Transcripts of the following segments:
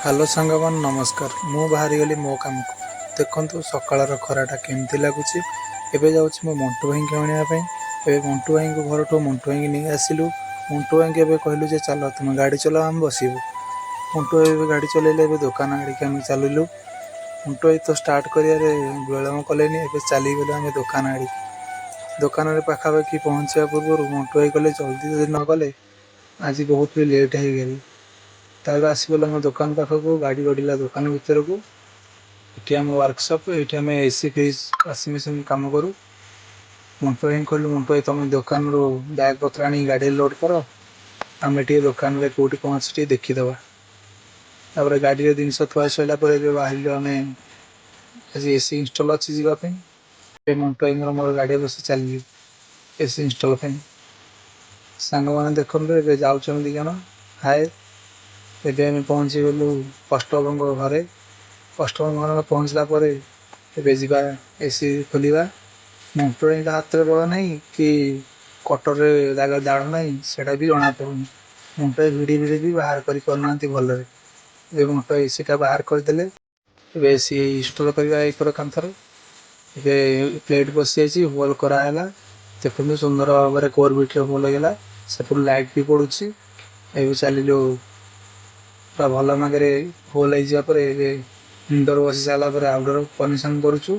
Hello ସାଙ୍ଗମାନେ ନମସ୍କାର। ମୁଁ ବାହାରିଗଲି ମୋ କାମକୁ। ଦେଖନ୍ତୁ ସକାଳର ଖରାଟା କେମିତି ଲାଗୁଛି। ଏବେ ଯାଉଛି ମୁଁ ମଣ୍ଟୁ ଭାଇଙ୍କୁ ଆଣିବା ପାଇଁ। ଏବେ ମଣ୍ଟୁ ଭାଇଙ୍କୁ ଘରଠୁ ମଣ୍ଟୁ ଭାଇଙ୍କୁ ନେଇ ଆସିଲୁ। ମଣ୍ଟୁ ଭାଇଙ୍କୁ ଏବେ କହିଲୁ ଯେ ଚାଲ ତୁମେ ଗାଡ଼ି ଚଲାଅ, ଆମେ ବସିବୁ। ମଣ୍ଟୁ ଭାଇ ଏବେ ଗାଡ଼ି ଚଲେଇଲେ। ଏବେ ଦୋକାନ ଆଡ଼ିକି ଆମେ ଚାଲିଲୁ। ମଣ୍ଟୁ ଭାଇ ତ ଷ୍ଟାର୍ଟ କରିବାରେ ବିଳମ୍ବ କଲେନି। ଏବେ ଚାଲିଗଲୁ ଆମେ ଦୋକାନ ଆଡ଼ିକି। ଦୋକାନରେ ପାଖାପାଖି ପହଞ୍ଚିବା ପୂର୍ବରୁ ମଣ୍ଟୁ ଭାଇ କହିଲେ ଜଲ୍ଦି ଯଦି ନ ଗଲେ ଆଜି ବହୁତ ବି ଲେଟ୍ ହେଇଗଲି। ତାପରେ ଆସିଗଲୁ ଆମ ଦୋକାନ ପାଖକୁ। ଗାଡ଼ି ଗଡ଼ିଲା ଦୋକାନ ଭିତରକୁ। ଏଠି ଆମ ୱାର୍କସପ୍, ଏଇଠି ଆମେ ଏସି ଫ୍ରିଜ୍ ୱାସିଂ ମେସିନ୍ କାମ କରୁ। ମଣ୍ଟୁ ଭାଇଙ୍କୁ କହିଲୁ ମଣ୍ଟୁ ଭାଇ ତୁମେ ଦୋକାନରୁ ବ୍ୟାଗ୍ ପତ୍ର ଆଣି ଗାଡ଼ିରେ ଲୋଡ଼୍ କର, ଆମେ ଟିକେ ଦୋକାନରେ କେଉଁଠି କ'ଣ ଅଛି ଟିକେ ଦେଖିଦେବା। ତାପରେ ଗାଡ଼ିରେ ଜିନିଷ ଥୁଆ ସରିଲା ପରେ ଏବେ ବାହାରିଲୁ ଆମେ ଆଜି ଏସି ଇନଷ୍ଟଲ୍ ଅଛି ଯିବା ପାଇଁ। ଏବେ ମଣ୍ଟୁ ଭାଇଙ୍କର ମୋର ଗାଡ଼ିରେ ବସି ଚାଲିଲୁ ଏସି ଇନଷ୍ଟଲ୍ ପାଇଁ। ସାଙ୍ଗମାନେ ଦେଖନ୍ତୁ ଏବେ ଯାଉଛନ୍ତି ଦୁଇ ଜଣ। ହାଏ। ଏବେ ଆମେ ପହଞ୍ଚିଗଲୁ କଷ୍ଟମରଙ୍କ ଘରେ। କଷ୍ଟମରଙ୍କ ଘରେ ପହଞ୍ଚିଲା ପରେ ଏବେ ଯିବା ଏସି ଖୋଲିବା। ମଣ୍ଟୁ ଭାଇଙ୍କ ହାତରେ ବଳ ନାହିଁ କି କଟରରେ ଦାଢ଼ ନାହିଁ ସେଇଟା ବି ଜଣାପଡ଼ୁନି। ମଣ୍ଟୁ ଭାଇ ଭିଡ଼ି ଭିଡ଼ି ବି ବାହାର କରିପାରୁନାହାନ୍ତି ଭଲରେ। ଏବେ ମଣ୍ଟୁ ଭାଇ ଏସିଟା ବାହାର କରିଦେଲେ। ଏବେ ଏସି ଇନଷ୍ଟଲ୍ କରିବା ଏଇପର କାନ୍ଥରେ। ଏବେ ପ୍ଲେଟ୍ ବସିଯାଇଛି, ହୋଲ୍ କରାହେଲା। ଦେଖନ୍ତୁ ସୁନ୍ଦର ଭାବରେ କୋର୍ ବିଟ୍ରେ ହୋଲ୍ ହେଇଗଲା। ସେପଟୁ ଲାଇଟ୍ ବି ପଡ଼ୁଛି। ଏବେ ଚାଲିଲୁ ପୁରା ଭଲ ଭାବରେ ହୋଲ୍ ହେଇଯିବା ପରେ ଏବେ ଇନଡୋର୍ ବସି ସାରିଲା ପରେ ଆଉଟଡୋର୍ କନେକ୍ସନ୍ କରୁଛୁ।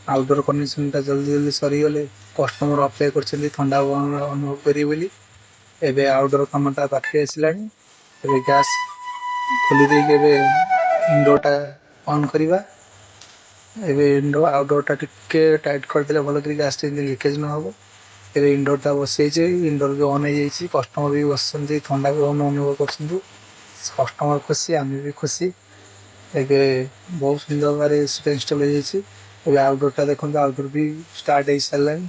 ଆଉଟଡୋର୍ କନେକ୍ସନ୍ଟା ଜଲ୍ଦି ଜଲ୍ଦି ସରିଗଲେ କଷ୍ଟମର୍ ଅପେକ୍ଷା କରିଛନ୍ତି ଥଣ୍ଡା ଅନୁଭବ କରିବେ ବୋଲି। ଏବେ ଆଉଟଡୋର୍ କାମଟା ପାଖେଇ ଆସିଲାଣି। ଏବେ ଗ୍ୟାସ୍ ଖୋଲି ଦେଇକି ଏବେ ଇନଡୋର୍ଟା ଅନ୍ କରିବା। ଏବେ ଆଉଟଡୋର୍ଟା ଟିକେ ଟାଇଟ୍ କରିଦେଲେ ଭଲ କରି ଗ୍ୟାସ୍ ଯେମିତି ଲିକେଜ୍ ନ ହେବ। ଏବେ ଇନଡୋର୍ଟା ବସିଯାଇଛି, ଇନଡୋର୍ ବି ଅନ୍ ହେଇଯାଇଛି। କଷ୍ଟମର୍ ବି ବସିଛନ୍ତି, ଥଣ୍ଡା ପବନ ଅନୁଭବ କରୁଛନ୍ତି। କଷ୍ଟମର୍ ଖୁସି, ଆମେ ବି ଖୁସି। ଏବେ ବହୁତ ସୁନ୍ଦର ଭାବରେ ଏସିଟା ଇନଷ୍ଟଲ୍ ହେଇଯାଇଛି। ଏବେ ଆଉଟଡୋର୍ଟା ଦେଖନ୍ତୁ, ଆଉଟଡୋର୍ ବି ଷ୍ଟାର୍ଟ ହେଇସାରିଲାଣି।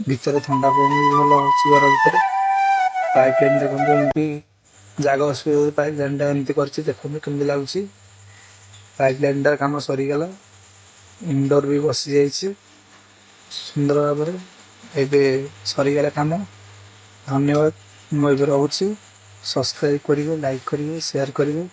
ଭିତରେ ଥଣ୍ଡା ପବନ ବି ଭଲ ଅଛି ଘର ଭିତରେ। ପାଇପ୍ ଲାଇନ୍ ଦେଖନ୍ତୁ ଏମିତି ଜାଗା ଅସୁବିଧା ପାଇପ୍ ଲାଇନ୍ଟା ଏମିତି କରିଛି, ଦେଖନ୍ତୁ କେମିତି ଲାଗୁଛି। ପାଇପ୍ ଲାଇନ୍ଟା କାମ ସରିଗଲା। ଇନଡୋର୍ ବି ବସିଯାଇଛି ସୁନ୍ଦର ଭାବରେ। ଏବେ ସରିଗଲା କାମ। ଧନ୍ୟବାଦ। ମୁଁ ଏବେ ରହୁଛି। ସବସ୍କ୍ରାଇବ୍ କରିବେ, ଲାଇକ୍ କରିବେ, ସେୟାର କରିବେ।